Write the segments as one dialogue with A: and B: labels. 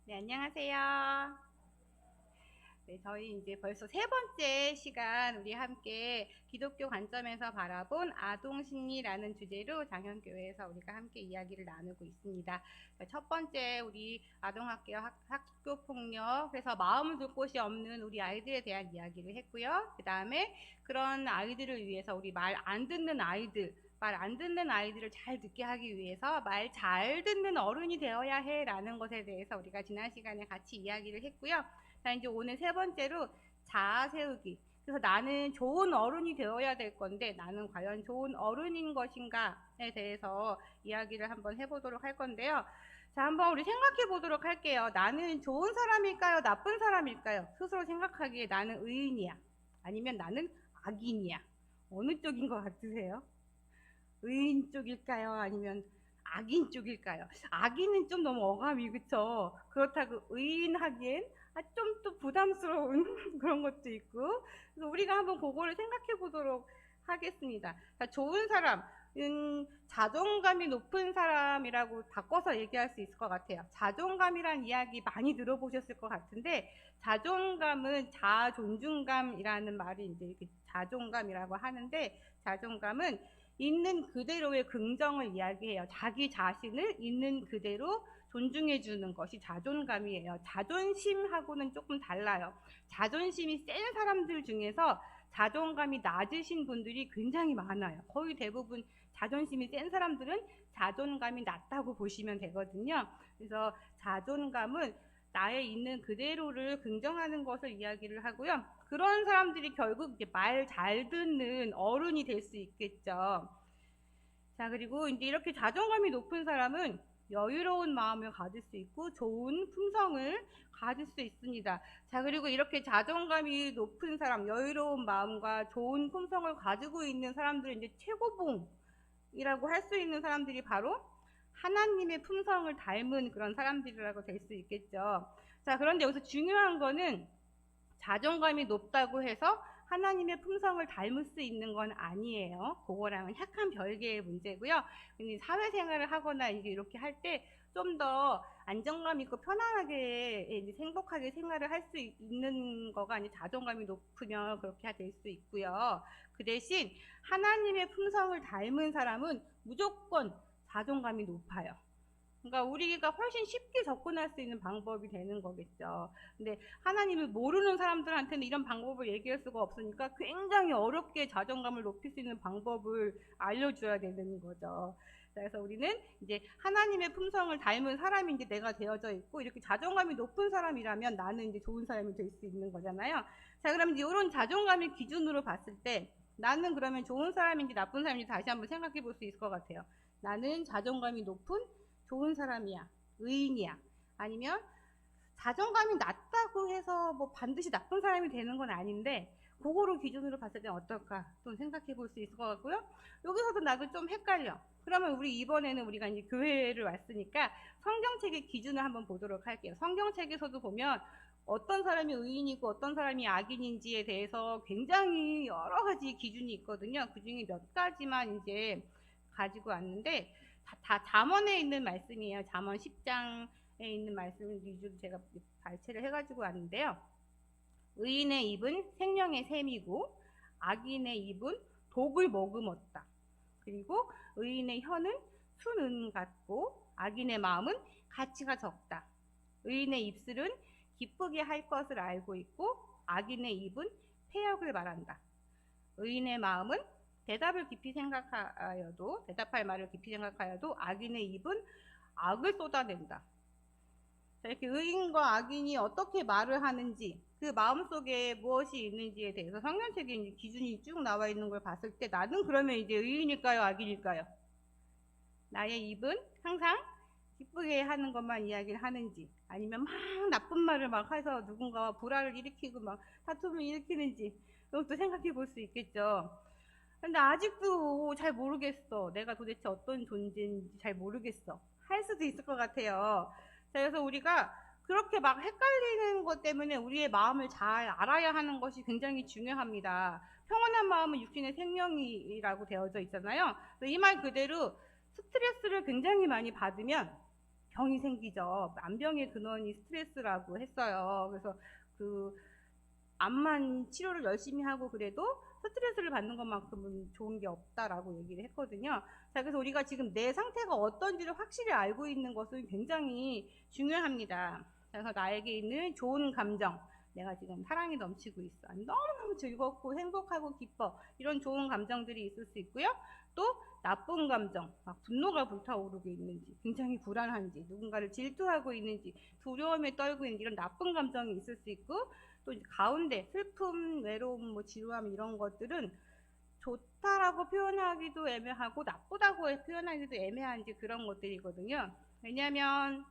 A: 네, 안녕하세요. 네, 저희 이제 벌써 세 번째 시간 우리 함께 기독교 관점에서 바라본 아동 심리라는 주제로 장현교회에서 우리가 함께 이야기를 나누고 있습니다. 첫 번째 우리 아동학교 학교 폭력, 그래서 마음을 둘 곳이 없는 우리 아이들에 대한 이야기를 했고요. 그 다음에 그런 아이들을 위해서 우리 말 안 듣는 아이들, 말 안 듣는 아이들을 잘 듣게 하기 위해서 말 잘 듣는 어른이 되어야 해라는 것에 대해서 우리가 지난 시간에 같이 이야기를 했고요. 자, 이제 오늘 세 번째로 자아 세우기. 그래서 나는 좋은 어른이 되어야 될 건데 나는 과연 좋은 어른인 것인가에 대해서 이야기를 한번 해보도록 할 건데요. 자, 한번 우리 생각해 보도록 할게요. 나는 좋은 사람일까요? 나쁜 사람일까요? 스스로 생각하기에 나는 의인이야. 아니면 나는 악인이야. 어느 쪽인 것 같으세요? 의인 쪽일까요? 아니면 악인 쪽일까요? 악인은 좀 너무 어감이, 그쵸? 그렇다고 의인 하기엔 좀 또 부담스러운 그런 것도 있고. 그래서 우리가 한번 그거를 생각해 보도록 하겠습니다. 자, 좋은 사람, 자존감이 높은 사람이라고 바꿔서 얘기할 수 있을 것 같아요. 자존감이란 이야기 많이 들어보셨을 것 같은데, 자존감은 자존중감이라는 말이 이제 이렇게 자존감이라고 하는데, 자존감은 있는 그대로의 긍정을 이야기해요. 자기 자신을 있는 그대로 존중해 주는 것이 자존감이에요. 자존심하고는 조금 달라요. 자존심이 센 사람들 중에서 자존감이 낮으신 분들이 굉장히 많아요. 거의 대부분 자존심이 센 사람들은 자존감이 낮다고 보시면 되거든요. 그래서 자존감은 나의 있는 그대로를 긍정하는 것을 이야기를 하고요. 그런 사람들이 결국 말 잘 듣는 어른이 될 수 있겠죠. 자, 그리고 이제 이렇게 자존감이 높은 사람은 여유로운 마음을 가질 수 있고 좋은 품성을 가질 수 있습니다. 자, 그리고 이렇게 자존감이 높은 사람, 여유로운 마음과 좋은 품성을 가지고 있는 사람들은 이제 최고봉이라고 할 수 있는 사람들이 바로 하나님의 품성을 닮은 그런 사람들이라고 될 수 있겠죠. 자, 그런데 여기서 중요한 거는 자존감이 높다고 해서 하나님의 품성을 닮을 수 있는 건 아니에요. 그거랑은 약간 별개의 문제고요. 사회생활을 하거나 이렇게 할 때 좀 더 안정감 있고 편안하게 행복하게 생활을 할 수 있는 거가 아니 자존감이 높으면 그렇게 될 수 있고요. 그 대신 하나님의 품성을 닮은 사람은 무조건 자존감이 높아요. 그러니까 우리가 훨씬 쉽게 접근할 수 있는 방법이 되는 거겠죠. 근데 하나님을 모르는 사람들한테는 이런 방법을 얘기할 수가 없으니까 굉장히 어렵게 자존감을 높일 수 있는 방법을 알려줘야 되는 거죠. 그래서 우리는 이제 하나님의 품성을 닮은 사람이 이제 내가 되어져 있고, 이렇게 자존감이 높은 사람이라면 나는 이제 좋은 사람이 될 수 있는 거잖아요. 자, 그럼 이제 이런 자존감의 기준으로 봤을 때 나는 그러면 좋은 사람인지 나쁜 사람인지 다시 한번 생각해 볼 수 있을 것 같아요. 나는 자존감이 높은 좋은 사람이야, 의인이야, 아니면 자존감이 낮다고 해서 뭐 반드시 나쁜 사람이 되는 건 아닌데 그거를 기준으로 봤을 때 어떨까 좀 생각해 볼 수 있을 것 같고요. 여기서도 나도 좀 헷갈려. 그러면 우리 이번에는 우리가 이제 교회를 왔으니까 성경책의 기준을 한번 보도록 할게요. 성경책에서도 보면 어떤 사람이 의인이고 어떤 사람이 악인인지에 대해서 굉장히 여러 가지 기준이 있거든요. 그 중에 몇 가지만 이제 가지고 왔는데 다 잠언에 있는 말씀이에요. 잠언 10장에 있는 말씀을 위주로 제가 발췌를 해가지고 왔는데요. 의인의 입은 생명의 샘이고 악인의 입은 독을 머금었다. 그리고 의인의 혀는 순은 같고 악인의 마음은 가치가 적다. 의인의 입술은 기쁘게 할 것을 알고 있고 악인의 입은 폐역을 말한다. 의인의 마음은 대답할 말을 깊이 생각하여도 악인의 입은 악을 쏟아낸다. 자, 이렇게 의인과 악인이 어떻게 말을 하는지, 그 마음속에 무엇이 있는지에 대해서 성경책에 기준이 쭉 나와 있는 걸 봤을 때 나는 그러면 이제 의인일까요, 악인일까요? 나의 입은 항상 기쁘게 하는 것만 이야기를 하는지, 아니면 막 나쁜 말을 막 해서 누군가와 불화를 일으키고 막 다툼을 일으키는지, 이것도 생각해 볼 수 있겠죠. 근데 아직도 잘 모르겠어. 내가 도대체 어떤 존재인지 잘 모르겠어. 할 수도 있을 것 같아요. 자, 그래서 우리가 그렇게 막 헷갈리는 것 때문에 우리의 마음을 잘 알아야 하는 것이 굉장히 중요합니다. 평온한 마음은 육신의 생명이라고 되어져 있잖아요. 이 말 그대로 스트레스를 굉장히 많이 받으면 병이 생기죠. 만병의 근원이 스트레스라고 했어요. 그래서 그 암만 치료를 열심히 하고 그래도 스트레스를 받는 것만큼은 좋은 게 없다라고 얘기를 했거든요. 자, 그래서 우리가 지금 내 상태가 어떤지를 확실히 알고 있는 것은 굉장히 중요합니다. 그래서 나에게 있는 좋은 감정, 내가 지금 사랑이 넘치고 있어. 너무너무 즐겁고 행복하고 기뻐. 이런 좋은 감정들이 있을 수 있고요. 또 나쁜 감정, 막 분노가 불타오르고 있는지, 굉장히 불안한지, 누군가를 질투하고 있는지, 두려움에 떨고 있는지 이런 나쁜 감정이 있을 수 있고, 또 가운데 슬픔, 외로움, 뭐 지루함 이런 것들은 좋다라고 표현하기도 애매하고 나쁘다고 표현하기도 애매한 이제 그런 것들이거든요. 왜냐하면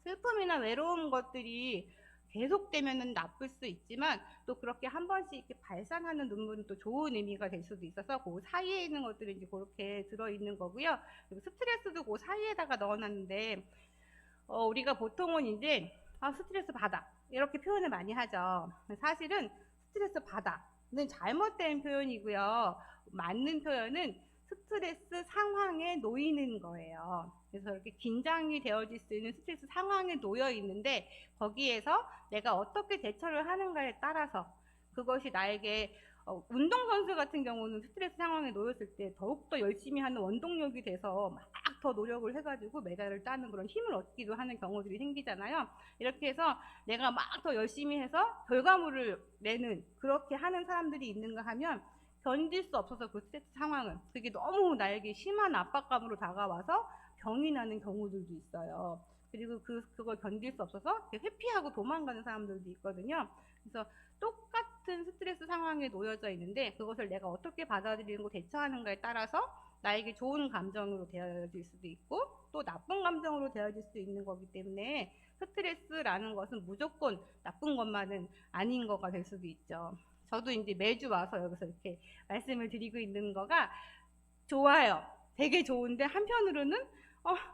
A: 슬픔이나 외로운 것들이 계속되면은 나쁠 수 있지만 또 그렇게 한 번씩 이렇게 발산하는 눈물은 또 좋은 의미가 될 수도 있어서 그 사이에 있는 것들이 이제 그렇게 들어있는 거고요. 그리고 스트레스도 그 사이에다가 넣어놨는데 우리가 보통은 이제 스트레스 받아 이렇게 표현을 많이 하죠. 사실은 스트레스 받아는 잘못된 표현이고요. 맞는 표현은 스트레스 상황에 놓이는 거예요. 그래서 이렇게 긴장이 되어질 수 있는 스트레스 상황에 놓여 있는데 거기에서 내가 어떻게 대처를 하는가에 따라서 그것이 나에게 운동선수 같은 경우는 스트레스 상황에 놓였을 때 더욱더 열심히 하는 원동력이 돼서 막 더 노력을 해가지고 메달을 따는 그런 힘을 얻기도 하는 경우들이 생기잖아요. 이렇게 해서 내가 막 더 열심히 해서 결과물을 내는 그렇게 하는 사람들이 있는가 하면 견딜 수 없어서 그 스트레스 상황은 그게 너무 나에게 심한 압박감으로 다가와서 병이 나는 경우들도 있어요. 그리고 그걸 견딜 수 없어서 회피하고 도망가는 사람들도 있거든요. 그래서 똑같은 스트레스 상황에 놓여져 있는데 그것을 내가 어떻게 받아들이고 대처하는가에 따라서 나에게 좋은 감정으로 되어질 수도 있고 또 나쁜 감정으로 되어질 수 있는 거기 때문에 스트레스라는 것은 무조건 나쁜 것만은 아닌 거가 될 수도 있죠. 저도 이제 매주 와서 여기서 이렇게 말씀을 드리고 있는 거가 좋아요. 되게 좋은데 한편으로는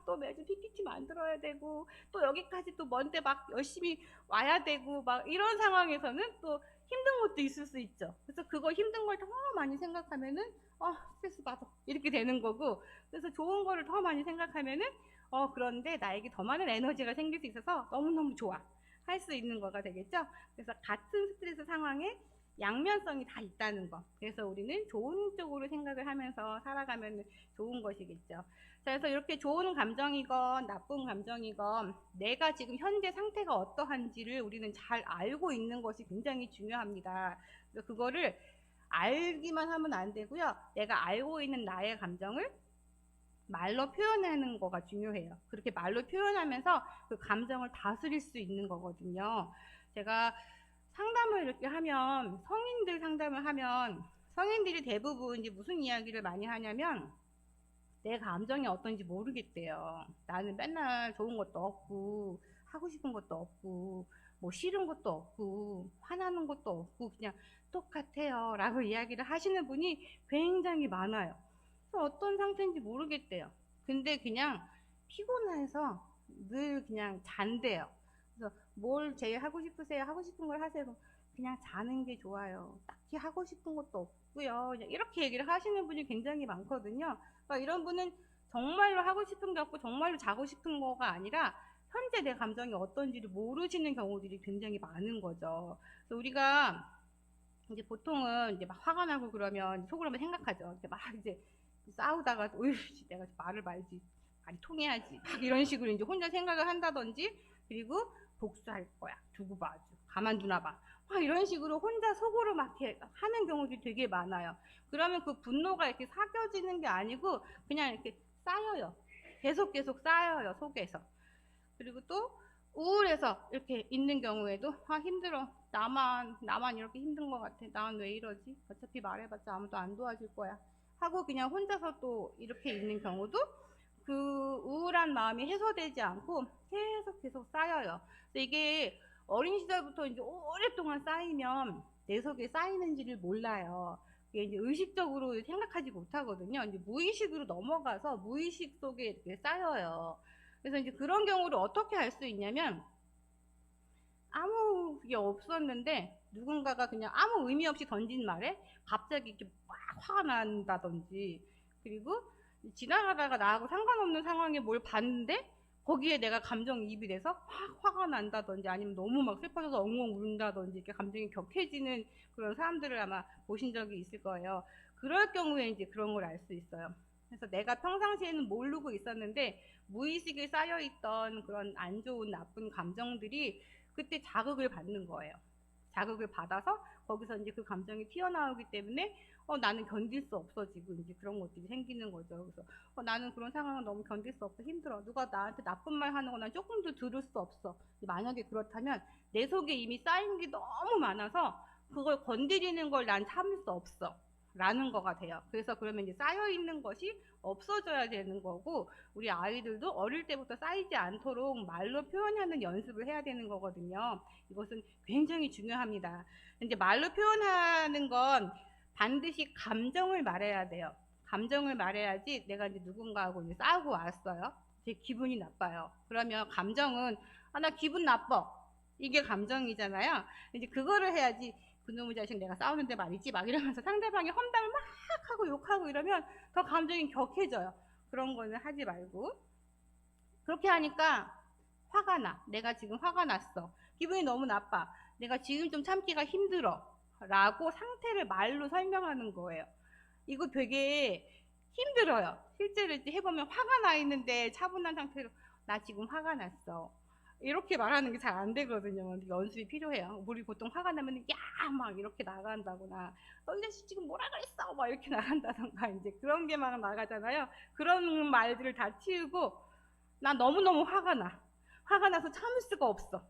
A: 또 매주 PPT 만들어야 되고 또 여기까지 또 먼데 막 열심히 와야 되고 막 이런 상황에서는 또 힘든 것도 있을 수 있죠. 그래서 그거 힘든 걸 더 많이 생각하면은 스트레스 받아 이렇게 되는 거고 그래서 좋은 거를 더 많이 생각하면은 그런데 나에게 더 많은 에너지가 생길 수 있어서 너무너무 좋아 할 수 있는 거가 되겠죠. 그래서 같은 스트레스 상황에 양면성이 다 있다는 거. 그래서 우리는 좋은 쪽으로 생각을 하면서 살아가면 좋은 것이겠죠. 자, 그래서 이렇게 좋은 감정이건 나쁜 감정이건 내가 지금 현재 상태가 어떠한지를 우리는 잘 알고 있는 것이 굉장히 중요합니다. 그래서 그거를 알기만 하면 안 되고요. 내가 알고 있는 나의 감정을 말로 표현하는 거가 중요해요. 그렇게 말로 표현하면서 그 감정을 다스릴 수 있는 거거든요. 제가 상담을 이렇게 하면 성인들 상담을 하면 성인들이 대부분 이제 무슨 이야기를 많이 하냐면 내 감정이 어떤지 모르겠대요. 나는 맨날 좋은 것도 없고 하고 싶은 것도 없고 뭐 싫은 것도 없고 화나는 것도 없고 그냥 똑같아요 라고 이야기를 하시는 분이 굉장히 많아요. 어떤 상태인지 모르겠대요. 근데 그냥 피곤해서 늘 그냥 잔대요. 그래서 뭘 제일 하고 싶으세요? 하고 싶은 걸 하세요. 그냥 자는 게 좋아요. 딱히 하고 싶은 것도 없고요. 이렇게 얘기를 하시는 분이 굉장히 많거든요. 그러니까 이런 분은 정말로 하고 싶은 게 없고 정말로 자고 싶은 거가 아니라 현재 내 감정이 어떤지를 모르시는 경우들이 굉장히 많은 거죠. 그래서 우리가 이제 보통은 이제 막 화가 나고 그러면 속으로만 생각하죠. 이제 막 이제 싸우다가 내가 말을 말지 말이 통해야지 막 이런 식으로 이제 혼자 생각을 한다든지 그리고 복수할 거야 두고 봐 가만두나 봐 막 이런 식으로 혼자 속으로 막 이렇게 하는 경우들이 되게 많아요. 그러면 그 분노가 이렇게 사겨지는 게 아니고 그냥 이렇게 쌓여요. 계속 쌓여요 속에서. 그리고 또 우울해서 이렇게 있는 경우에도 힘들어 나만 이렇게 힘든 것 같아 난 왜 이러지 어차피 말해봤자 아무도 안 도와줄 거야 하고 그냥 혼자서 또 이렇게 있는 경우도 그 우울한 마음이 해소되지 않고 계속 쌓여요. 근데 이게 어린 시절부터 이제 오랫동안 쌓이면 내 속에 쌓이는지를 몰라요. 이게 이제 의식적으로 생각하지 못하거든요. 이제 무의식으로 넘어가서 무의식 속에 이렇게 쌓여요. 그래서 이제 그런 경우를 어떻게 할 수 있냐면 아무 그게 없었는데 누군가가 그냥 아무 의미 없이 던진 말에 갑자기 이렇게 막 화가 난다든지 그리고 지나가다가 나하고 상관없는 상황에 뭘 봤는데 거기에 내가 감정이입이 돼서 확 화가 난다든지 아니면 너무 막 슬퍼져서 엉엉 울다든지 이렇게 감정이 격해지는 그런 사람들을 아마 보신 적이 있을 거예요. 그럴 경우에 이제 그런 걸 알 수 있어요. 그래서 내가 평상시에는 모르고 있었는데 무의식에 쌓여있던 그런 안 좋은 나쁜 감정들이 그때 자극을 받는 거예요. 자극을 받아서 거기서 이제 그 감정이 튀어나오기 때문에 나는 견딜 수 없어지고 이제 그런 것들이 생기는 거죠. 그래서 나는 그런 상황을 너무 견딜 수 없어, 힘들어. 누가 나한테 나쁜 말 하는 거 난 조금도 들을 수 없어. 만약에 그렇다면 내 속에 이미 쌓인 게 너무 많아서 그걸 건드리는 걸 난 참을 수 없어. 라는 거가 돼요. 그래서 그러면 이제 쌓여 있는 것이 없어져야 되는 거고, 우리 아이들도 어릴 때부터 쌓이지 않도록 말로 표현하는 연습을 해야 되는 거거든요. 이것은 굉장히 중요합니다. 이제 말로 표현하는 건 반드시 감정을 말해야 돼요. 감정을 말해야지. 내가 이제 누군가하고 이제 싸우고 왔어요. 제 기분이 나빠요. 그러면 감정은 나 기분 나빠. 이게 감정이잖아요. 이제 그거를 해야지. 그놈의 자식 내가 싸우는데 말이지 막 이러면서 상대방이 험담을 막 하고 욕하고 이러면 더 감정이 격해져요. 그런 거는 하지 말고, 그렇게 하니까 화가 나. 내가 지금 화가 났어. 기분이 너무 나빠. 내가 지금 좀 참기가 힘들어. 라고 상태를 말로 설명하는 거예요. 이거 되게 힘들어요. 실제로 이제 해보면 화가 나 있는데 차분한 상태로 나 지금 화가 났어. 이렇게 말하는 게 잘 안 되거든요. 연습이 필요해요. 우리 보통 화가 나면 야! 막 이렇게 나간다거나 너 이 자식 지금 뭐라 그랬어? 막 이렇게 나간다던가 이제 그런 게 막 나가잖아요. 그런 말들을 다 치우고 나 너무너무 화가 나. 화가 나서 참을 수가 없어.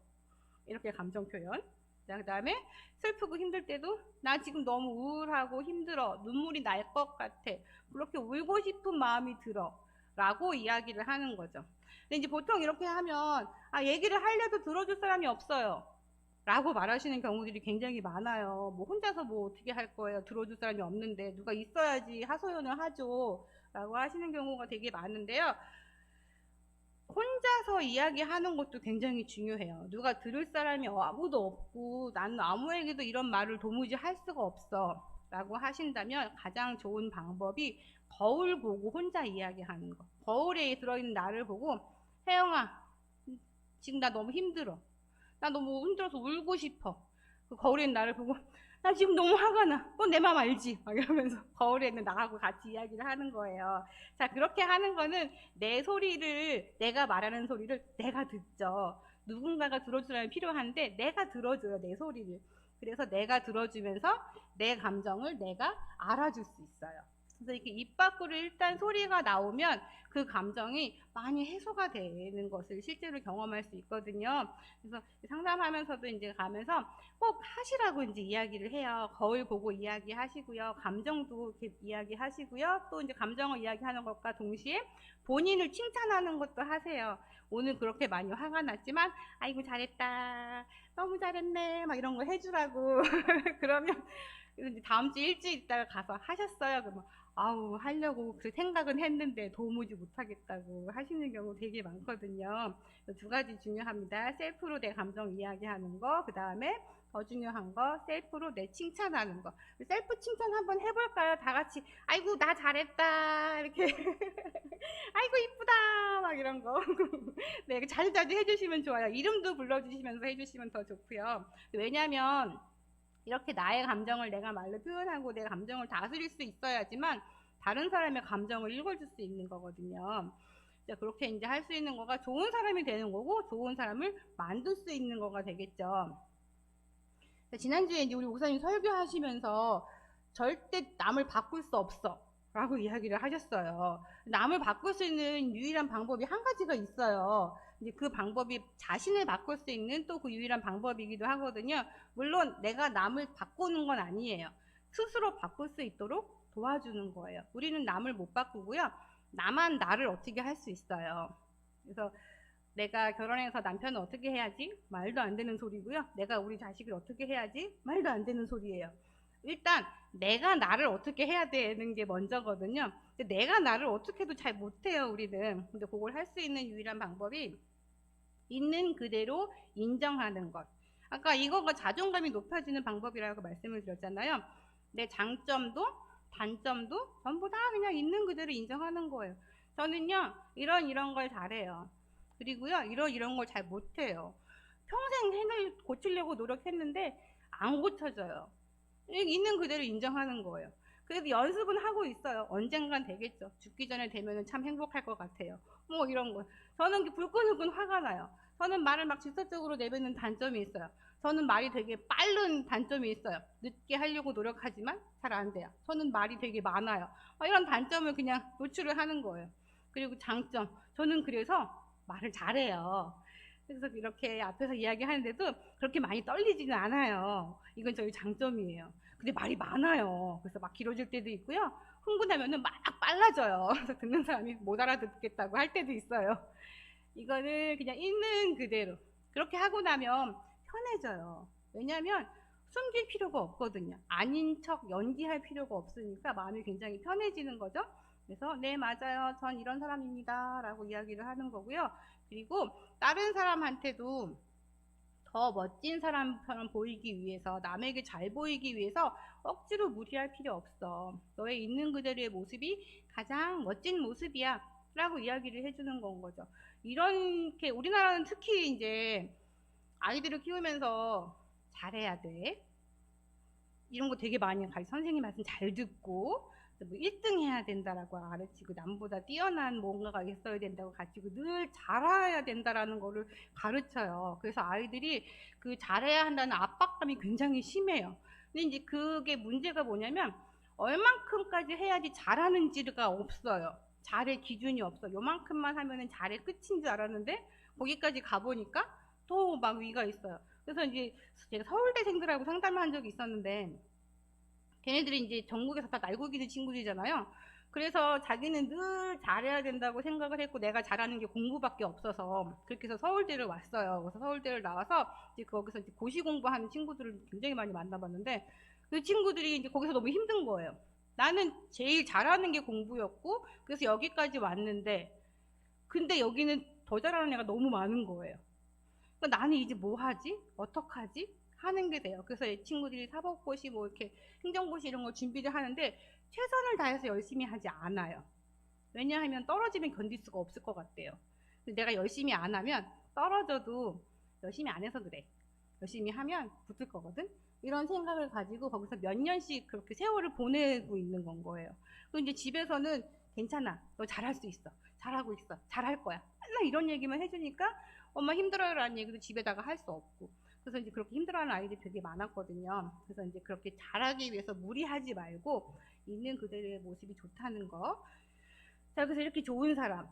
A: 이렇게 감정 표현. 그 다음에 슬프고 힘들 때도 나 지금 너무 우울하고 힘들어. 눈물이 날 것 같아. 그렇게 울고 싶은 마음이 들어. 라고 이야기를 하는 거죠. 근데 이제 보통 이렇게 하면 얘기를 하려도 들어줄 사람이 없어요. 라고 말하시는 경우들이 굉장히 많아요. 뭐 혼자서 뭐 어떻게 할 거예요. 들어줄 사람이 없는데 누가 있어야지 하소연을 하죠. 라고 하시는 경우가 되게 많은데요. 혼자서 이야기하는 것도 굉장히 중요해요. 누가 들을 사람이 아무도 없고 나는 아무에게도 이런 말을 도무지 할 수가 없어 라고 하신다면 가장 좋은 방법이 거울 보고 혼자 이야기하는 거. 거울에 들어있는 나를 보고 혜영아 지금 나 너무 힘들어. 나 너무 힘들어서 울고 싶어. 그 거울에 있는 나를 보고 나 지금 너무 화가 나. 너 내 맘 알지? 막 이러면서 거울에 있는 나하고 같이 이야기를 하는 거예요. 자, 그렇게 하는 거는 내 소리를, 내가 말하는 소리를 내가 듣죠. 누군가가 들어주려면 필요한데 내가 들어줘요, 내 소리를. 그래서 내가 들어주면서 내 감정을 내가 알아줄 수 있어요. 그래서 이렇게 입 밖으로 일단 소리가 나오면 그 감정이 많이 해소가 되는 것을 실제로 경험할 수 있거든요. 그래서 상담하면서도 이제 가면서 꼭 하시라고 이제 이야기를 해요. 거울 보고 이야기하시고요. 감정도 이렇게 이야기하시고요. 또 이제 감정을 이야기하는 것과 동시에 본인을 칭찬하는 것도 하세요. 오늘 그렇게 많이 화가 났지만 아이고 잘했다. 너무 잘했네. 막 이런 거 해주라고. 그러면 다음 주 일주일 있다가 가서 하셨어요. 그러면 아우 하려고 그 생각은 했는데 도무지 못하겠다고 하시는 경우 되게 많거든요. 두 가지 중요합니다. 셀프로 내 감정 이야기하는 거, 그 다음에 더 중요한 거 셀프로 내 칭찬하는 거. 셀프 칭찬 한번 해볼까요? 다 같이 아이고 나 잘했다 이렇게 아이고 이쁘다 막 이런 거. 네, 자주자주 해주시면 좋아요. 이름도 불러주시면서 해주시면 더 좋고요. 왜냐하면 이렇게 나의 감정을 내가 말로 표현하고 내 감정을 다스릴 수 있어야지만 다른 사람의 감정을 읽어줄 수 있는 거거든요. 그렇게 이제 할 수 있는 거가 좋은 사람이 되는 거고 좋은 사람을 만들 수 있는 거가 되겠죠. 지난주에 이제 우리 목사님 설교하시면서 절대 남을 바꿀 수 없어 라고 이야기를 하셨어요. 남을 바꿀 수 있는 유일한 방법이 한 가지가 있어요. 이제 그 방법이 자신을 바꿀 수 있는 또 그 유일한 방법이기도 하거든요. 물론 내가 남을 바꾸는 건 아니에요. 스스로 바꿀 수 있도록 도와주는 거예요. 우리는 남을 못 바꾸고요. 나만 나를 어떻게 할 수 있어요. 그래서 내가 결혼해서 남편을 어떻게 해야지? 말도 안 되는 소리고요. 내가 우리 자식을 어떻게 해야지? 말도 안 되는 소리예요. 일단 내가 나를 어떻게 해야 되는 게 먼저거든요. 근데 내가 나를 어떻게 해도 잘 못해요, 우리는. 근데 그걸 할 수 있는 유일한 방법이 있는 그대로 인정하는 것. 아까 이거가 자존감이 높아지는 방법이라고 말씀을 드렸잖아요. 내 장점도 단점도 전부 다 그냥 있는 그대로 인정하는 거예요. 저는요 이런 걸 잘해요. 그리고요, 이런 걸 잘 못해요. 평생 해를 고치려고 노력했는데 안 고쳐져요. 있는 그대로 인정하는 거예요. 그래도 연습은 하고 있어요. 언젠간 되겠죠. 죽기 전에 되면 참 행복할 것 같아요. 뭐 이런 거. 저는 불끈불끈 화가 나요. 저는 말을 막 직접적으로 내뱉는 단점이 있어요. 저는 말이 되게 빠른 단점이 있어요. 늦게 하려고 노력하지만 잘 안 돼요. 저는 말이 되게 많아요. 이런 단점을 그냥 노출을 하는 거예요. 그리고 장점. 저는 그래서 말을 잘해요. 그래서 이렇게 앞에서 이야기하는데도 그렇게 많이 떨리지는 않아요. 이건 저희 장점이에요. 근데 말이 많아요. 그래서 막 길어질 때도 있고요. 흥분하면은 막 빨라져요. 그래서 듣는 사람이 못 알아듣겠다고 할 때도 있어요. 이거는 그냥 있는 그대로 그렇게 하고 나면 편해져요. 왜냐하면 숨길 필요가 없거든요. 아닌 척 연기할 필요가 없으니까 마음이 굉장히 편해지는 거죠. 그래서 네 맞아요, 전 이런 사람입니다 라고 이야기를 하는 거고요. 그리고 다른 사람한테도 더 멋진 사람처럼 보이기 위해서, 남에게 잘 보이기 위해서 억지로 무리할 필요 없어. 너의 있는 그대로의 모습이 가장 멋진 모습이야 라고 이야기를 해주는 건 거죠. 이렇게 우리나라는 특히 이제 아이들을 키우면서 잘해야 돼, 이런 거 되게 많이 가르쳐. 선생님 말씀 잘 듣고 뭐 1등 해야 된다라고 가르치고, 남보다 뛰어난 뭔가가 있어야 된다고 가르치고, 늘 잘해야 된다라는 거를 가르쳐요. 그래서 아이들이 그 잘해야 한다는 압박감이 굉장히 심해요. 근데 이제 그게 문제가 뭐냐면 얼만큼까지 해야지 잘하는지가 없어요. 잘의 기준이 없어. 요만큼만 하면은 잘의 끝인 줄 알았는데 거기까지 가보니까 또 막 위가 있어요. 그래서 이제 제가 서울대생들하고 상담을 한 적이 있었는데, 걔네들이 이제 전국에서 다 날고기는 친구들이잖아요. 그래서 자기는 늘 잘해야 된다고 생각을 했고, 내가 잘하는 게 공부밖에 없어서 그렇게 해서 서울대를 왔어요. 그래서 서울대를 나와서 이제 거기서 이제 고시 공부하는 친구들을 굉장히 많이 만나봤는데, 그 친구들이 이제 거기서 너무 힘든 거예요. 나는 제일 잘하는 게 공부였고, 그래서 여기까지 왔는데, 근데 여기는 더 잘하는 애가 너무 많은 거예요. 그러니까 나는 이제 뭐 하지? 어떡하지? 하는 게 돼요. 그래서 이 친구들이 사법고시 뭐 이렇게 행정고시 이런 거 준비를 하는데 최선을 다해서 열심히 하지 않아요. 왜냐하면 떨어지면 견딜 수가 없을 것 같대요. 내가 열심히 안 하면 떨어져도 열심히 안 해서 그래. 열심히 하면 붙을 거거든. 이런 생각을 가지고 거기서 몇 년씩 그렇게 세월을 보내고 있는 건 거예요. 그리고 이제 집에서는 괜찮아, 너 잘할 수 있어, 잘하고 있어, 잘할 거야, 맨날 이런 얘기만 해주니까 엄마 힘들어요라는 얘기도 집에다가 할 수 없고, 그래서 이제 그렇게 힘들어하는 아이들이 되게 많았거든요. 그래서 이제 그렇게 잘하기 위해서 무리하지 말고 있는 그대로의 모습이 좋다는 거. 자, 그래서 이렇게 좋은 사람은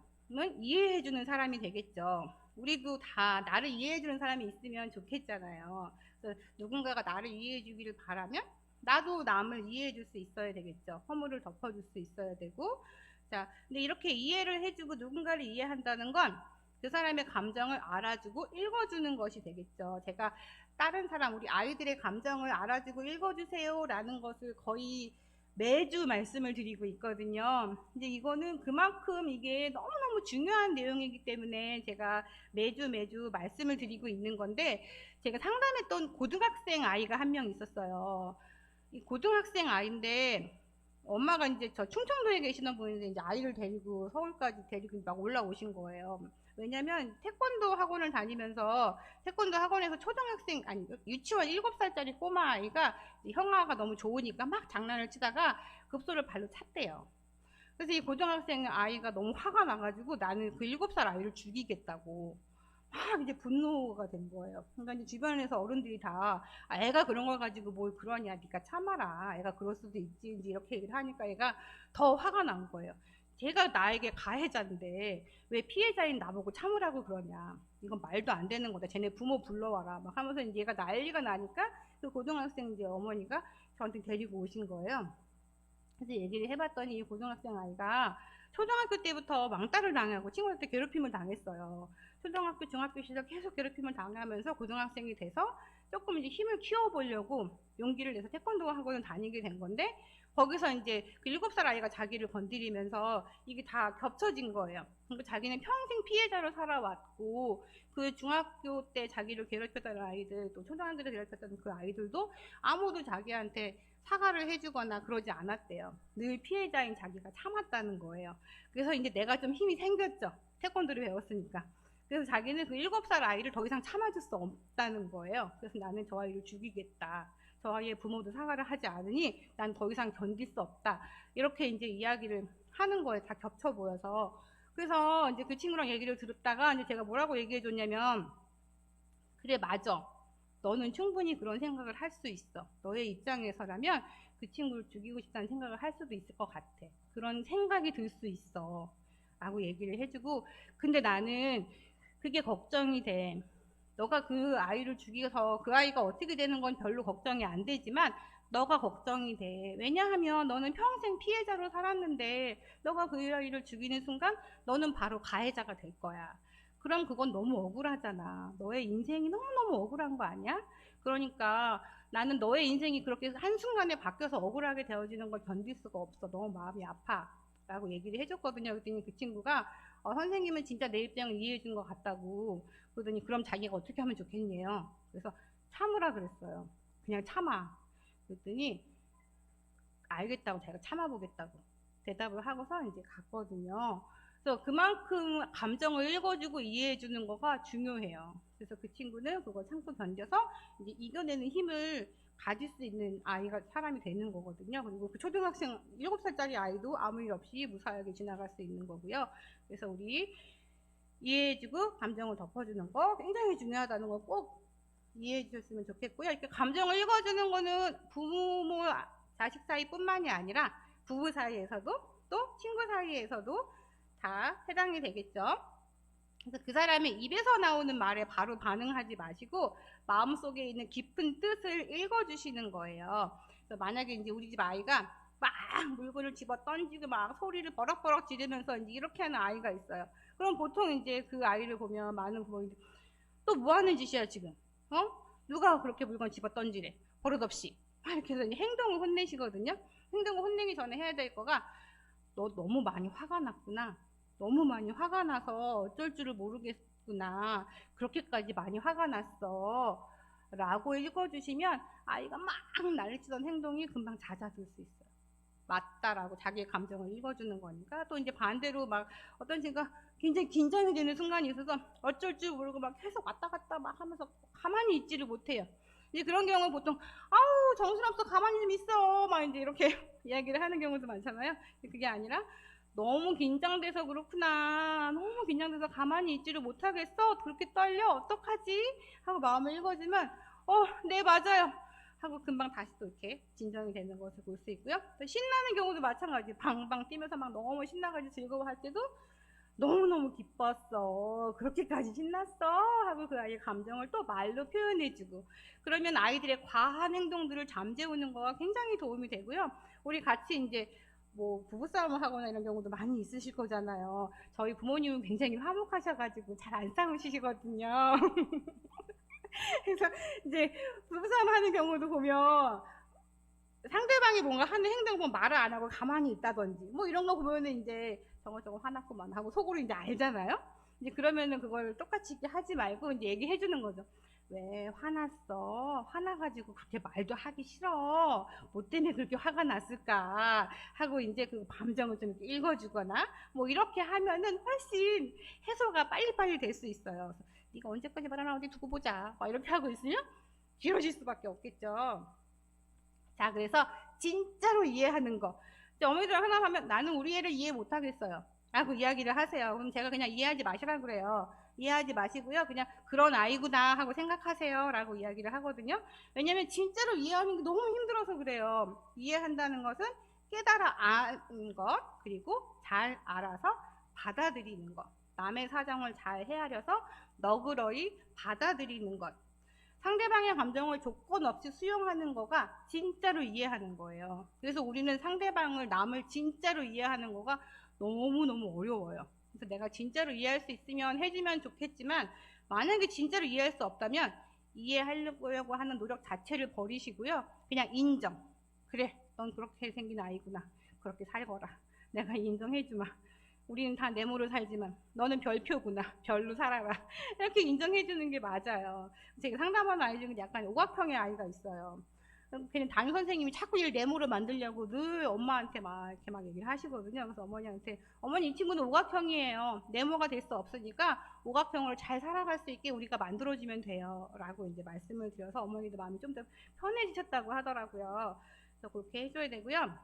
A: 이해해주는 사람이 되겠죠. 우리도 다 나를 이해해주는 사람이 있으면 좋겠잖아요. 그래서 누군가가 나를 이해해주기를 바라면 나도 남을 이해해줄 수 있어야 되겠죠. 허물을 덮어줄 수 있어야 되고. 자, 근데 이렇게 이해를 해주고 누군가를 이해한다는 건 그 사람의 감정을 알아주고 읽어주는 것이 되겠죠. 제가 다른 사람, 우리 아이들의 감정을 알아주고 읽어주세요 라는 것을 거의 매주 말씀을 드리고 있거든요. 근데 이거는 그만큼 이게 너무너무 중요한 내용이기 때문에 제가 매주 말씀을 드리고 있는 건데, 제가 상담했던 고등학생 아이가 한 명 있었어요. 이 고등학생 아이인데 엄마가 이제 저 충청도에 계시는 분인데 이제 아이를 데리고 서울까지 데리고 막 올라오신 거예요. 왜냐면 태권도 학원을 다니면서 태권도 학원에서 초등학생, 아니 유치원 7살짜리 꼬마 아이가 형아가 너무 좋으니까 막 장난을 치다가 급소를 발로 찼대요. 그래서 이 고등학생 아이가 너무 화가 나가지고 나는 그 7살 아이를 죽이겠다고 막 이제 분노가 된 거예요. 그러니까 이제 주변에서 어른들이 다 애가 그런 걸 가지고 뭘 그러냐, 네가 참아라, 애가 그럴 수도 있지, 이제 이렇게 얘기를 하니까 애가 더 화가 난 거예요. 제가 나에게 가해자인데 왜 피해자인 나보고 참으라고 그러냐, 이건 말도 안 되는 거다, 쟤네 부모 불러와라 막 하면서 이제 얘가 난리가 나니까 그 고등학생 이제 어머니가 저한테 데리고 오신 거예요. 그래서 얘기를 해봤더니 이 고등학생 아이가 초등학교 때부터 왕따를 당하고 친구한테 괴롭힘을 당했어요. 초등학교, 중학교 시절 계속 괴롭힘을 당하면서 고등학생이 돼서 조금 이제 힘을 키워보려고 용기를 내서 태권도 학원을 다니게 된 건데, 거기서 이제 그 7살 아이가 자기를 건드리면서 이게 다 겹쳐진 거예요. 그러니까 자기는 평생 피해자로 살아왔고, 그 중학교 때 자기를 괴롭혔던 아이들, 또 초등학교를 괴롭혔던 그 아이들도 아무도 자기한테 사과를 해주거나 그러지 않았대요. 늘 피해자인 자기가 참았다는 거예요. 그래서 이제 내가 좀 힘이 생겼죠. 태권도를 배웠으니까. 그래서 자기는 그 7살 아이를 더 이상 참아줄 수 없다는 거예요. 그래서 나는 저 아이를 죽이겠다. 저 아이의 부모도 사과를 하지 않으니 난 더 이상 견딜 수 없다. 이렇게 이제 이야기를 하는 거예요. 다 겹쳐 보여서. 그래서 이제 그 친구랑 얘기를 들었다가 이제 제가 뭐라고 얘기해 줬냐면, 그래, 맞아. 너는 충분히 그런 생각을 할 수 있어. 너의 입장에서라면 그 친구를 죽이고 싶다는 생각을 할 수도 있을 것 같아. 그런 생각이 들 수 있어. 라고 얘기를 해주고, 근데 나는 그게 걱정이 돼. 너가 그 아이를 죽여서 그 아이가 어떻게 되는 건 별로 걱정이 안 되지만 너가 걱정이 돼. 왜냐하면 너는 평생 피해자로 살았는데 너가 그 아이를 죽이는 순간 너는 바로 가해자가 될 거야. 그럼 그건 너무 억울하잖아. 너의 인생이 너무너무 억울한 거 아니야? 그러니까 나는 너의 인생이 그렇게 한순간에 바뀌어서 억울하게 되어지는 걸 견딜 수가 없어. 너무 마음이 아파. 라고 얘기를 해줬거든요. 그랬더니 그 친구가 선생님은 진짜 내 입장을 이해해 준 것 같다고. 그러더니 그럼 자기가 어떻게 하면 좋겠네요. 그래서 참으라 그랬어요. 그냥 참아. 그랬더니 알겠다고, 자기가 참아보겠다고 대답을 하고서 이제 갔거든요. 그래서 그만큼 감정을 읽어주고 이해해주는 거가 중요해요. 그래서 그 친구는 그걸 참고 견뎌서 이제 이겨내는 힘을 가질 수 있는 아이가 사람이 되는 거거든요. 그리고 그 초등학생 7살짜리 아이도 아무 일 없이 무사하게 지나갈 수 있는 거고요. 그래서 우리 이해해주고 감정을 덮어주는 거 굉장히 중요하다는 거 꼭 이해해 주셨으면 좋겠고요. 이렇게 감정을 읽어주는 거는 부모, 자식 사이뿐만이 아니라 부부 사이에서도 또 친구 사이에서도 다 해당이 되겠죠. 그래서 그 사람의 입에서 나오는 말에 바로 반응하지 마시고 마음속에 있는 깊은 뜻을 읽어주시는 거예요. 그래서 만약에 이제 우리 집 아이가 막 물건을 집어 던지고 막 소리를 버럭버럭 지르면서 이제 이렇게 하는 아이가 있어요. 그럼 보통 이제 그 아이를 보면 많은 부모님들이 또 뭐 하는 짓이야 지금? 누가 그렇게 물건 집어 던지래? 버릇없이. 이렇게 해서 행동을 혼내시거든요. 행동을 혼내기 전에 해야 될 거가, 너 너무 많이 화가 났구나. 너무 많이 화가 나서 어쩔 줄을 모르겠구나. 그렇게까지 많이 화가 났어. 라고 읽어주시면 아이가 막 난리치던 행동이 금방 잦아들 수 있어요. 맞다라고 자기의 감정을 읽어주는 거니까. 또 이제 반대로 막 어떤 순간 굉장히 긴장이 되는 순간이 있어서 어쩔 줄 모르고 막 계속 왔다 갔다 막 하면서 가만히 있지를 못해요. 이제 그런 경우는 보통 아우 정신없어 가만히 좀 있어 막 이제 이렇게 이야기를 하는 경우도 많잖아요. 그게 아니라 너무 긴장돼서 그렇구나. 너무 긴장돼서 가만히 있지를 못하겠어. 그렇게 떨려. 어떡하지? 하고 마음을 읽어주면 네 맞아요. 하고 금방 다시 또 이렇게 진정이 되는 것을 볼 수 있고요. 또 신나는 경우도 마찬가지. 방방 뛰면서 막 너무 신나가지고 즐거워할 때도 너무너무 기뻤어. 그렇게까지 신났어. 하고 그 아이의 감정을 또 말로 표현해주고. 그러면 아이들의 과한 행동들을 잠재우는 거가 굉장히 도움이 되고요. 우리 같이 이제 뭐 부부싸움을 하거나 이런 경우도 많이 있으실 거잖아요. 저희 부모님은 굉장히 화목하셔가지고 잘 안 싸우시거든요. 그래서 이제 부부싸움 하는 경우도 보면 상대방이 뭔가 하는 행동 보면 말을 안 하고 가만히 있다든지 뭐 이런 거 보면은 이제 저거 화났구만 하고 속으로 이제 알잖아요. 이제 그러면은 그걸 똑같이 하지 말고 이제 얘기해 주는 거죠. 왜 화났어? 화나가지고 그렇게 말도 하기 싫어. 뭐 때문에 그렇게 화가 났을까? 하고 이제 그 감정을 좀 이렇게 읽어주거나 뭐 이렇게 하면은 훨씬 해소가 빨리빨리 될 수 있어요. 네가 언제까지 말하나 어디 두고 보자. 막 이렇게 하고 있으면 길어질 수밖에 없겠죠. 자, 그래서 진짜로 이해하는 거. 어머니들 하나 하면 나는 우리 애를 이해 못하겠어요. 라고 이야기를 하세요. 그럼 제가 그냥 이해하지 마시라고 그래요. 이해하지 마시고요. 그냥 그런 아이구나 하고 생각하세요. 라고 이야기를 하거든요. 왜냐면 진짜로 이해하는 게 너무 힘들어서 그래요. 이해한다는 것은 깨달아 아는 것, 그리고 잘 알아서 받아들이는 것. 남의 사정을 잘 헤아려서 너그러이 받아들이는 것. 상대방의 감정을 조건 없이 수용하는 거가 진짜로 이해하는 거예요. 그래서 우리는 상대방을, 남을 진짜로 이해하는 거가 너무너무 어려워요. 그래서 내가 진짜로 이해할 수 있으면 해주면 좋겠지만 만약에 진짜로 이해할 수 없다면 이해하려고 하는 노력 자체를 버리시고요. 그냥 인정. 그래, 넌 그렇게 생긴 아이구나. 그렇게 살거라. 내가 인정해주마. 우리는 다 네모로 살지만 너는 별표구나. 별로 살아라. 이렇게 인정해주는 게 맞아요. 제가 상담하는 아이 중에 약간 오각형의 아이가 있어요. 그냥 담임 선생님이 자꾸 일 네모로 만들려고 늘 엄마한테 막 이렇게 막 얘기를 하시거든요. 그래서 어머니한테, 어머니 이 친구는 오각형이에요. 네모가 될 수 없으니까 오각형으로 잘 살아갈 수 있게 우리가 만들어주면 돼요. 라고 이제 말씀을 드려서 어머니도 마음이 좀 더 편해지셨다고 하더라고요. 그래서 그렇게 해줘야 되고요.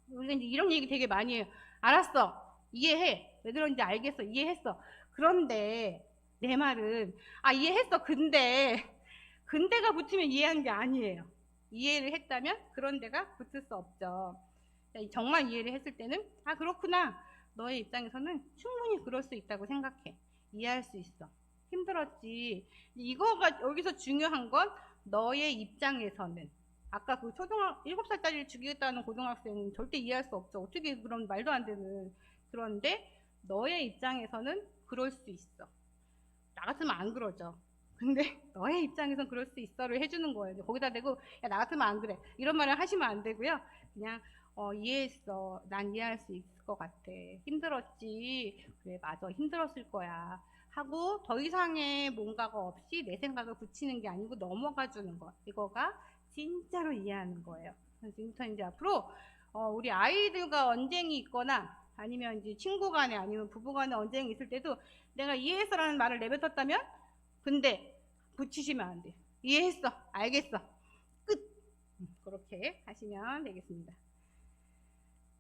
A: 우리가 이제 이런 얘기 되게 많이 해요. 알았어. 이해해. 왜 그런지 알겠어. 이해했어. 그런데 내 말은, 아, 이해했어. 근데가 붙으면 이해한 게 아니에요. 이해를 했다면 그런데가 붙을 수 없죠. 정말 이해를 했을 때는, 아, 그렇구나. 너의 입장에서는 충분히 그럴 수 있다고 생각해. 이해할 수 있어. 힘들었지. 이거가 여기서 중요한 건 너의 입장에서는. 아까 그 7살짜리를 죽이겠다는 고등학생은 절대 이해할 수 없죠. 어떻게 그런 말도 안 되는. 그런데 너의 입장에서는 그럴 수 있어. 나 같으면 안 그러죠. 근데 너의 입장에선 그럴 수 있어를 해주는 거예요. 거기다 대고 야, 나 같으면 안 그래. 이런 말을 하시면 안 되고요. 그냥 이해했어. 난 이해할 수 있을 것 같아. 힘들었지. 그래, 맞아. 힘들었을 거야. 하고 더 이상의 뭔가가 없이 내 생각을 붙이는 게 아니고 넘어가 주는 거. 이거가 진짜로 이해하는 거예요. 지금부터 이제 앞으로 우리 아이들과 언쟁이 있거나 아니면 이제 친구 간에 아니면 부부 간에 언쟁이 있을 때도 내가 이해했어라는 말을 내뱉었다면 근데 붙이시면 안 돼요. 이해했어. 알겠어. 끝. 그렇게 하시면 되겠습니다.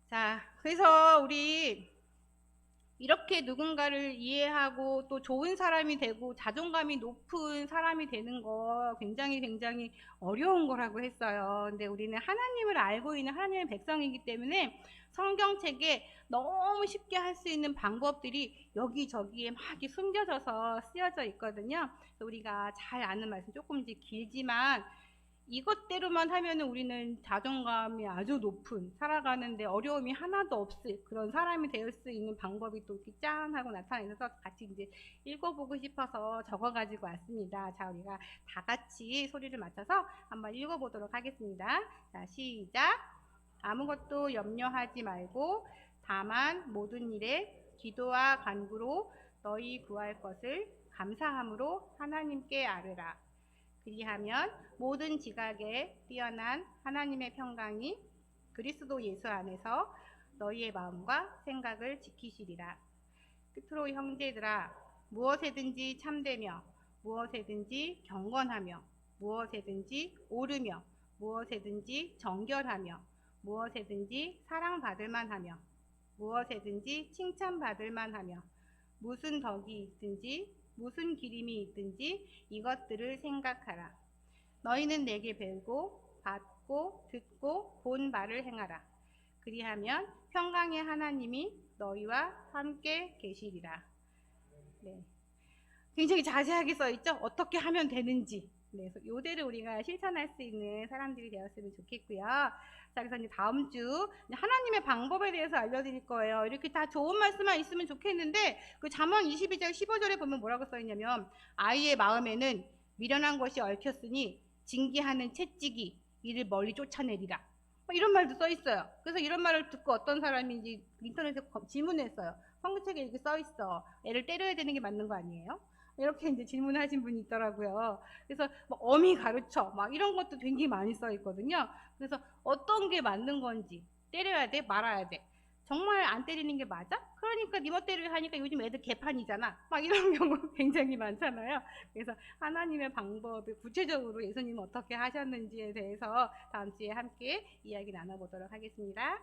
A: 자, 그래서 우리 이렇게 누군가를 이해하고 또 좋은 사람이 되고 자존감이 높은 사람이 되는 거 굉장히 어려운 거라고 했어요. 근데 우리는 하나님을 알고 있는 하나님의 백성이기 때문에 성경책에 너무 쉽게 할 수 있는 방법들이 여기저기에 막 이렇게 숨겨져서 쓰여져 있거든요. 그래서 우리가 잘 아는 말씀, 조금 이제 길지만 이것대로만 하면은 우리는 자존감이 아주 높은, 살아가는데 어려움이 하나도 없을 그런 사람이 될 수 있는 방법이 또 이렇게 짠 하고 나타나서 같이 이제 읽어보고 싶어서 적어가지고 왔습니다. 자, 우리가 다 같이 소리를 맞춰서 한번 읽어보도록 하겠습니다. 자, 시작. 아무것도 염려하지 말고 다만 모든 일에 기도와 간구로 너희 구할 것을 감사함으로 하나님께 아뢰라. 그리하면 모든 지각에 뛰어난 하나님의 평강이 그리스도 예수 안에서 너희의 마음과 생각을 지키시리라. 끝으로 형제들아, 무엇에든지 참되며 무엇에든지 경건하며 무엇에든지 옳으며 무엇에든지 정결하며 무엇에든지 사랑받을 만하며 무엇에든지 칭찬받을 만하며 무슨 덕이 있든지 무슨 기림이 있든지 이것들을 생각하라. 너희는 내게 배우고 받고 듣고 본 바를 행하라. 그리하면 평강의 하나님이 너희와 함께 계시리라. 네. 굉장히 자세하게 써있죠? 어떻게 하면 되는지. 네, 그래서 요대로 우리가 실천할 수 있는 사람들이 되었으면 좋겠고요. 자, 그래서 이제 다음 주 하나님의 방법에 대해서 알려드릴 거예요. 이렇게 다 좋은 말씀만 있으면 좋겠는데 그 잠언 22장 15절에 보면 뭐라고 써있냐면 아이의 마음에는 미련한 것이 얽혔으니 징계하는 채찍이 이를 멀리 쫓아내리라. 이런 말도 써있어요. 그래서 이런 말을 듣고 어떤 사람인지 인터넷에 질문했어요. 성경책에 이렇게 써있어. 애를 때려야 되는 게 맞는 거 아니에요? 이렇게 이제 질문하신 분이 있더라고요. 그래서 뭐 어미 가르쳐 막 이런 것도 굉장히 많이 써 있거든요. 그래서 어떤 게 맞는 건지 때려야 돼 말아야 돼. 정말 안 때리는 게 맞아? 그러니까 네 멋대로 하니까 요즘 애들 개판이잖아. 막 이런 경우 굉장히 많잖아요. 그래서 하나님의 방법을 구체적으로 예수님은 어떻게 하셨는지에 대해서 다음 주에 함께 이야기 나눠보도록 하겠습니다.